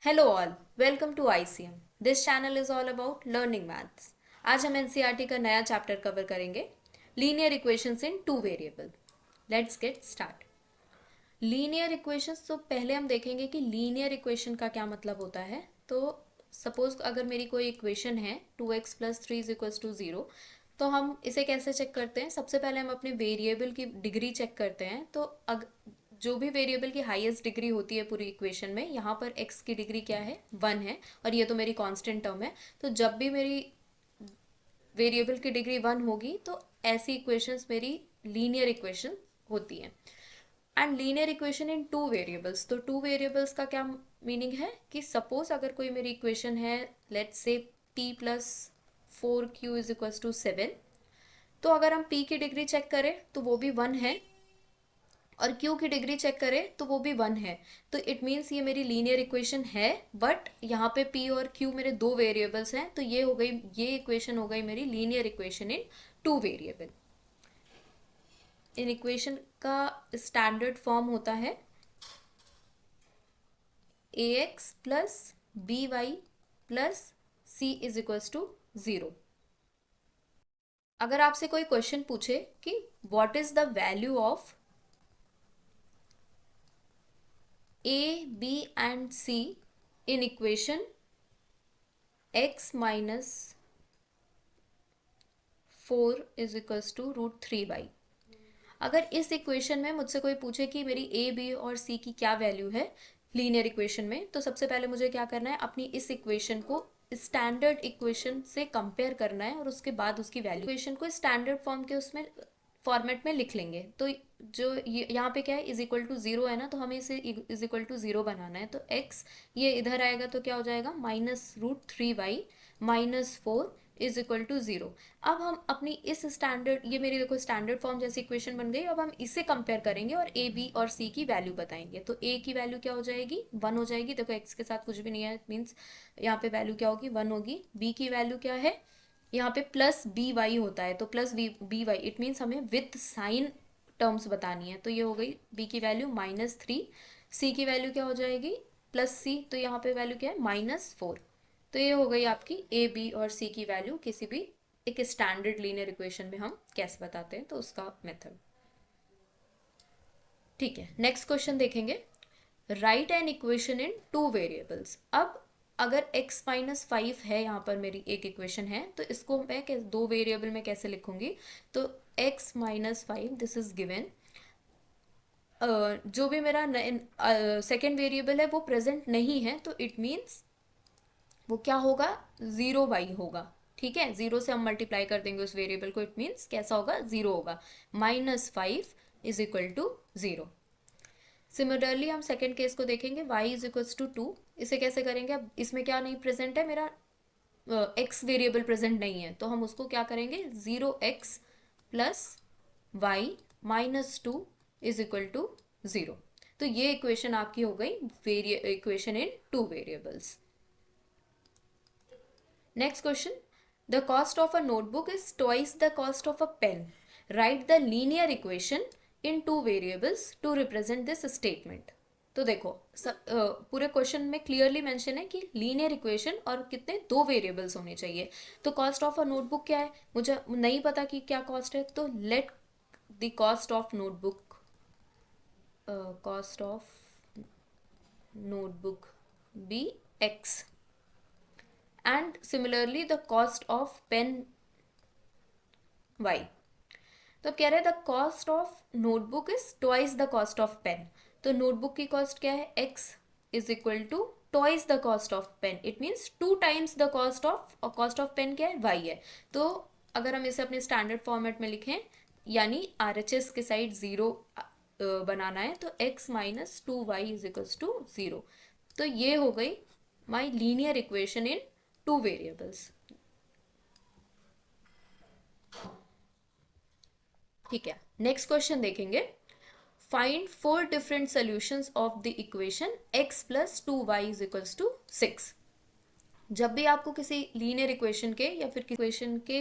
Hello all, welcome to ICM। This channel is all about learning maths. आज हम NCERT का नया chapter cover करेंगे, linear equations in two variable. Let's get start. Linear equations, तो पहले हम देखेंगे कि लीनियर इक्वेशन का क्या मतलब होता है। तो सपोज अगर मेरी कोई इक्वेशन है 2x + 3 = 0, तो हम इसे कैसे चेक करते हैं। सबसे पहले हम अपने वेरिएबल की डिग्री चेक करते हैं। तो जो भी वेरिएबल की हाईएस्ट डिग्री होती है पूरी इक्वेशन में, यहाँ पर x की डिग्री क्या है, 1 है, और ये तो मेरी कांस्टेंट टर्म है। तो जब भी मेरी वेरिएबल की डिग्री 1 होगी तो ऐसी इक्वेशंस मेरी लीनियर इक्वेशन होती हैं। And linear equation in two variables, तो टू वेरिएबल्स का क्या मीनिंग है कि सपोज अगर कोई मेरी इक्वेशन है, लेट्स से p + 4q = 7, तो अगर हम p की डिग्री चेक करें तो वो भी 1 है, और q की डिग्री चेक करें तो वो भी 1 है। तो इट मीन्स ये मेरी लीनियर इक्वेशन है, बट यहाँ पे p और q मेरे दो वेरिएबल्स हैं, तो ये हो गई, ये इक्वेशन हो गई मेरी linear equation in two variable. In equation का स्टैंडर्ड फॉर्म होता है ax + by + c = 0। अगर आपसे कोई क्वेश्चन पूछे कि what is the value of a, b and c in equation x - 4 = √3y, अगर इस इक्वेशन में मुझसे कोई पूछे कि मेरी ए, बी और सी की क्या वैल्यू है लीनियर इक्वेशन में, तो सबसे पहले मुझे क्या करना है, अपनी इस इक्वेशन को स्टैंडर्ड इक्वेशन से कंपेयर करना है, और उसके बाद उसकी वैल्यू इक्वेशन को स्टैंडर्ड फॉर्म के उसमें फॉर्मेट में लिख लेंगे। तो जो यहाँ पे क्या है, = 0 है ना, तो हमें इसे = 0 बनाना है। तो x ये इधर आएगा तो क्या हो जाएगा, -√3y - 4 = 0। अब हम अपनी इस स्टैंडर्ड, ये मेरी देखो स्टैंडर्ड फॉर्म जैसी इक्वेशन बन गई। अब हम इसे कंपेयर करेंगे और ए, बी और सी की वैल्यू बताएंगे। तो ए की वैल्यू क्या हो जाएगी, 1 हो जाएगी। देखो एक्स के साथ कुछ भी नहीं है, मीन्स यहाँ पे वैल्यू क्या होगी, 1 होगी। बी की वैल्यू क्या है, यहाँ पे +by होता है, तो +by, इट मीन्स हमें विथ साइन टर्म्स बतानी है। तो ये हो गई बी की वैल्यू -3। सी की वैल्यू क्या हो जाएगी, +c, तो यहाँ पे वैल्यू क्या है, -4। तो ये हो गई आपकी ए, बी और सी की वैल्यू किसी भी एक स्टैंडर्ड लीनियर इक्वेशन में हम कैसे बताते हैं, तो उसका मेथड। ठीक है, नेक्स्ट क्वेश्चन देखेंगे। Right an equation in two variables. अब अगर x - 5 है, यहाँ पर मेरी एक इक्वेशन है, तो इसको मैं दो वेरिएबल में कैसे लिखूंगी। तो x - 5 दिस इज गिवन। जो भी मेरा सेकेंड वेरिएबल है वो प्रेजेंट नहीं है, तो इट मीन्स वो क्या होगा, 0y होगा। ठीक है, 0 से हम मल्टीप्लाई कर देंगे उस वेरिएबल को, इट मीन्स कैसा होगा, 0 होगा। -5 = 0। सिमिलरली हम सेकेंड केस को देखेंगे, y = 2। इसे कैसे करेंगे, अब इसमें क्या नहीं प्रेजेंट है, मेरा x वेरिएबल प्रेजेंट नहीं है, तो हम उसको क्या करेंगे, 0x + y - 2 = 0। तो ये इक्वेशन आपकी हो गई equation in two variables. Next question. The cost of a notebook is twice the cost of a pen. Write the linear equation in two variables to represent this statement. तो देखो पूरे question में clearly mention है कि linear equation और कितने दो variables होने चाहिए। तो कॉस्ट ऑफ अ नोटबुक क्या है, मुझे नहीं पता कि क्या कॉस्ट है, तो let the cost of notebook, cost of notebook be x, and similarly the cost of pen y। तो कह रहे हैं the cost of notebook is twice the cost of pen. तो नोटबुक की कॉस्ट क्या है, x = twice the cost of pen, it means 2 times the cost of, और cost of pen क्या है, y है। तो अगर हम इसे अपने स्टैंडर्ड फॉर्मेट में लिखें, यानी RHS के साइड 0 बनाना है, तो x - 2y = 0। तो ये हो गई my linear equation in two variables. ठीक है, नेक्स्ट क्वेश्चन देखेंगे। Find 4 different solutions of the equation x + 2y = 6। जब भी आपको किसी लीनियर इक्वेशन के या फिर इक्वेशन के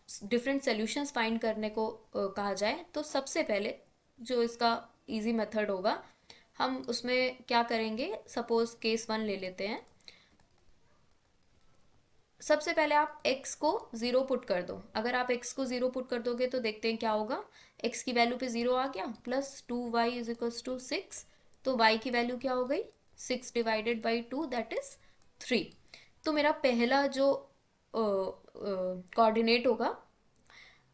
डिफरेंट सॉल्यूशंस फाइंड करने को कहा जाए, तो सबसे पहले जो इसका इजी मेथड होगा, हम उसमें क्या करेंगे, सपोज केस 1 ले लेते हैं। सबसे पहले आप x को 0 पुट कर दो। अगर आप x को 0 पुट कर दोगे तो देखते हैं क्या होगा। x की वैल्यू पे 0 आ गया, plus 2y is equals to 6। तो y की वैल्यू क्या हो गई, 6 डिवाइडेड बाई 2 दैट इज 3। तो मेरा पहला जो कोऑर्डिनेट होगा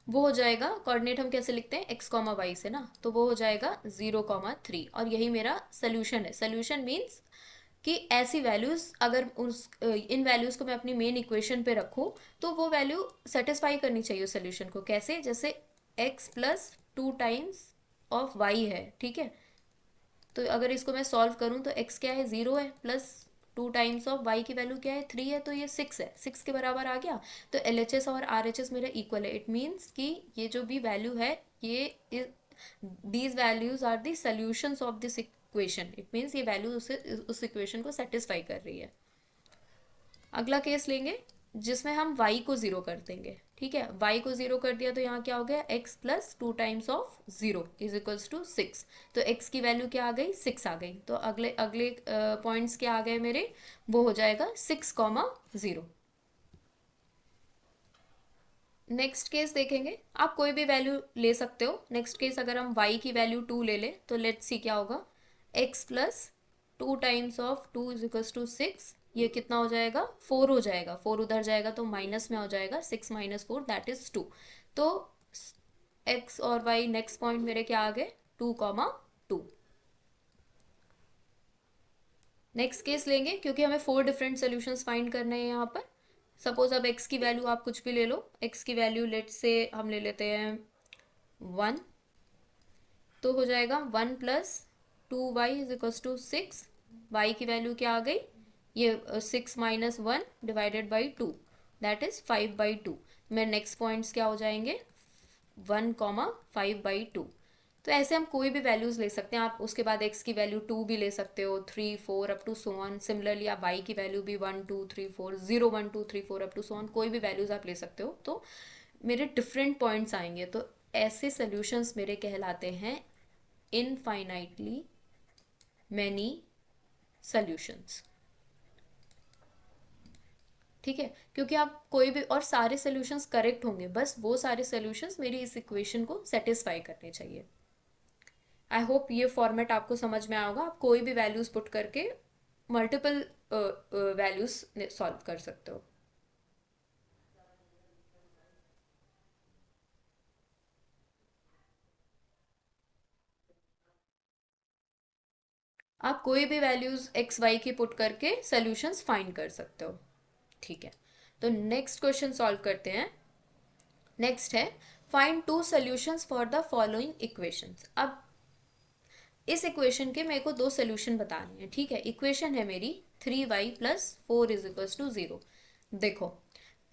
वो हो जाएगा, कोऑर्डिनेट हम कैसे लिखते हैं, एक्स कॉमा वाई से ना, तो वो हो जाएगा 0,3। और यही मेरा सोल्यूशन है। सोल्यूशन मीन्स कि ऐसी वैल्यूज अगर उस इन वैल्यूज को मैं अपनी मेन इक्वेशन पे रखूँ तो वो वैल्यू सेटिस्फाई करनी चाहिए सोल्यूशन को। कैसे, जैसे x plus 2 times of y है, ठीक है। तो अगर इसको मैं सॉल्व करूँ तो x क्या है, 0 है, प्लस 2 टाइम्स ऑफ y की वैल्यू क्या है, 3 है, तो ये 6 है, 6 के बराबर आ गया। तो LHS और RHS मेरे इक्वल है। इट मीन्स कि ये जो भी वैल्यू है, ये these values are the solutions of this equation. It means ये वैल्यू उस इक्वेशन को सेटिस्फाई कर रही है। अगला केस लेंगे जिसमें हम y को 0 कर देंगे, ठीक है। y को 0 कर दिया तो यहाँ क्या हो गया, x plus 2 times of 0 is equals to 6। तो x की वैल्यू क्या आ गई, 6 आ गई। तो अगले अगले पॉइंट्स क्या आ गए मेरे, वो हो जाएगा 6,0। नेक्स्ट केस देखेंगे, आप कोई भी वैल्यू ले सकते हो। नेक्स्ट केस अगर हम y की वैल्यू 2 ले लें तो लेट्स सी क्या होगा, x plus 2 times of 2 is equals to 6। ये कितना हो जाएगा, 4 हो जाएगा। 4 उधर जाएगा तो माइनस में हो जाएगा, 6 माइनस 4 दैट इज 2। तो x और y नेक्स्ट पॉइंट मेरे क्या आ गए, 2,2। नेक्स्ट केस लेंगे क्योंकि हमें 4 डिफरेंट सोल्यूशंस फाइंड करने हैं यहाँ पर। सपोज अब x की वैल्यू आप कुछ भी ले लो, x की वैल्यू लेट से हम ले लेते हैं 1। तो हो जाएगा 1 plus 2y is equals to 6। y की वैल्यू क्या आ गई, ये 6 minus 1 divided by 2 that is 5/2। मेरे नेक्स्ट पॉइंट्स क्या हो जाएंगे, 1,5/2। तो ऐसे हम कोई भी वैल्यूज ले सकते हैं। आप उसके बाद x की वैल्यू 2 भी ले सकते हो, 3 4 up to so on. Similarly आप y की वैल्यू भी 1 2 3 4 0 1 2 3 4 अप टू सो ऑन, कोई भी वैल्यूज आप ले सकते हो। तो मेरे डिफरेंट पॉइंट्स आएंगे। तो ऐसे सोल्यूशंस मेरे कहलाते हैं इनफाइनाइटली मैनी सोल्यूशंस, ठीक है। क्योंकि आप कोई भी, और सारे सोल्यूशंस करेक्ट होंगे, बस वो सारे सोल्यूशंस मेरी इस इक्वेशन को सेटिस्फाई करने चाहिए। आई होप ये फॉर्मेट आपको समझ में आएगा। आप कोई भी वैल्यूज पुट करके मल्टीपल वैल्यूज सॉल्व कर सकते हो। आप कोई भी वैल्यूज एक्स वाई की पुट करके सोल्यूशंस फाइंड कर सकते हो, ठीक है। तो नेक्स्ट क्वेश्चन सॉल्व करते हैं। नेक्स्ट है, find 2 solutions for the following equations. अब इस इक्वेशन के मेरे को 2 सोल्यूशन बताने हैं, ठीक है। इक्वेशन है मेरी 3y plus 4 is equals to 0। देखो,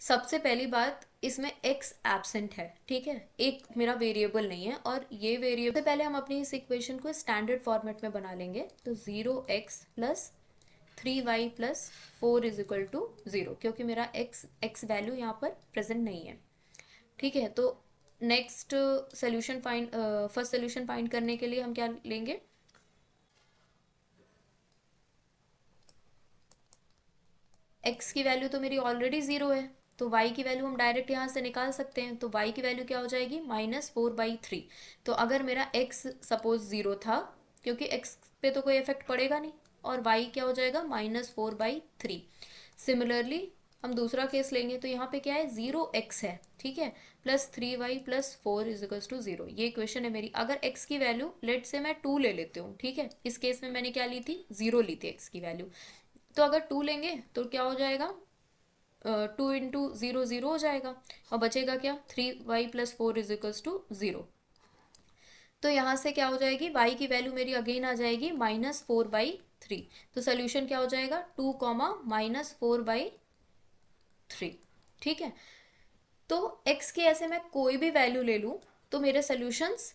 सबसे पहली बात, इसमें x एब्सेंट है, ठीक है। एक मेरा वेरिएबल नहीं है, और ये वेरिएबल से पहले हम अपनी इस इक्वेशन को स्टैंडर्ड फॉर्मेट में बना लेंगे। तो 0x plus 3y plus 4 is equal to 0, क्योंकि मेरा x वैल्यू यहाँ पर प्रेजेंट नहीं है, ठीक है। तो next solution find, first solution find करने के लिए हम क्या लेंगे, x की वैल्यू तो मेरी ऑलरेडी 0 है, तो y की वैल्यू हम डायरेक्ट यहाँ से निकाल सकते हैं। तो y की वैल्यू क्या हो जाएगी, -4/3। तो अगर मेरा x सपोज 0 था, क्योंकि x पे तो कोई इफेक्ट पड़ेगा नहीं, और y क्या हो जाएगा, -4/3। सिमिलरली हम दूसरा केस लेंगे तो यहाँ पे क्या है, 0x है, ठीक है, plus 3y plus 4 is equals to 0। ये इक्वेशन है मेरी। अगर x की वैल्यू लेट से मैं 2 ले लेती हूँ, ठीक है। इस केस में मैंने क्या ली थी, 0 ली थी x की वैल्यू। तो अगर 2 लेंगे तो क्या हो जाएगा, 2 इंटू 0 0 हो जाएगा, और बचेगा क्या, 3y plus 4 is equals to 0। तो यहाँ से क्या हो जाएगी, y की वैल्यू मेरी अगेन आ जाएगी -4/3। तो सोल्यूशन क्या हो जाएगा, 2, -4/3, ठीक है। तो x की ऐसे मैं कोई भी वैल्यू ले लूँ तो मेरे सोल्यूशंस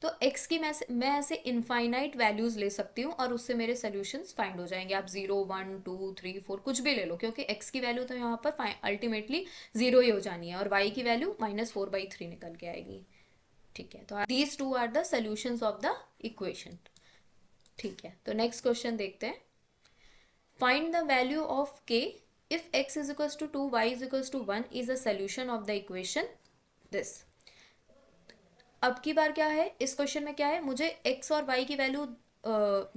तो x की मैं ऐसे इनफाइनाइट वैल्यूज ले सकती हूँ और उससे मेरे सोल्यूशंस फाइंड हो जाएंगे। आप 0 1 2 3 4 कुछ भी ले लो, क्योंकि x की वैल्यू तो यहाँ पर अल्टीमेटली 0 ही हो जानी है और y की वैल्यू -4/3 निकल के आएगी। ठीक है, तो these two are the solutions of the equation. ठीक है, तो नेक्स्ट क्वेश्चन देखते हैं। Find the value of k if x is equals to 2 y is equals to 1 is a solution of the equation this। अब की बार क्या है इस क्वेश्चन में, क्या है, मुझे x और y की वैल्यू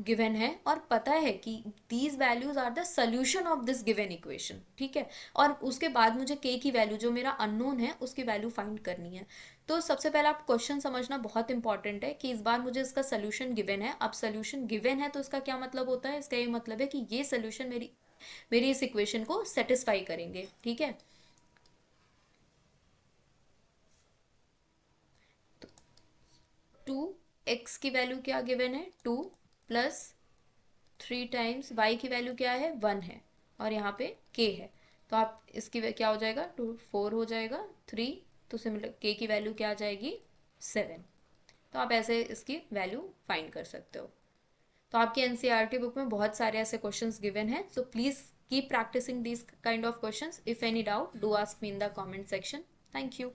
गिवन है और पता है कि these values are the solution of this given equation. ठीक है, और उसके बाद मुझे k की वैल्यू जो मेरा अननोन है उसकी वैल्यू फाइंड करनी है। तो सबसे पहले आप क्वेश्चन समझना बहुत इंपॉर्टेंट है कि इस बार मुझे इसका सोल्यूशन गिवन है। अब सोल्यूशन गिवन है तो इसका क्या मतलब होता है, इसका ये मतलब है कि ये सोल्यूशन मेरी इस इक्वेशन को सेटिस्फाई करेंगे। ठीक है, 2x की वैल्यू क्या गिवन है, 2 प्लस 3 टाइम्स y की वैल्यू क्या है, 1 है, और यहाँ पे k है। तो आप इसकी क्या हो जाएगा, 2 4 हो जाएगा, 3 तो सिमिलर k की वैल्यू क्या आ जाएगी, 7। तो आप ऐसे इसकी वैल्यू फाइंड कर सकते हो। तो आपकी एनसीईआरटी बुक में बहुत सारे ऐसे क्वेश्चंस गिवन हैं, so please keep practicing these kind of questions. If any doubt do ask me in the comment section. Thank you.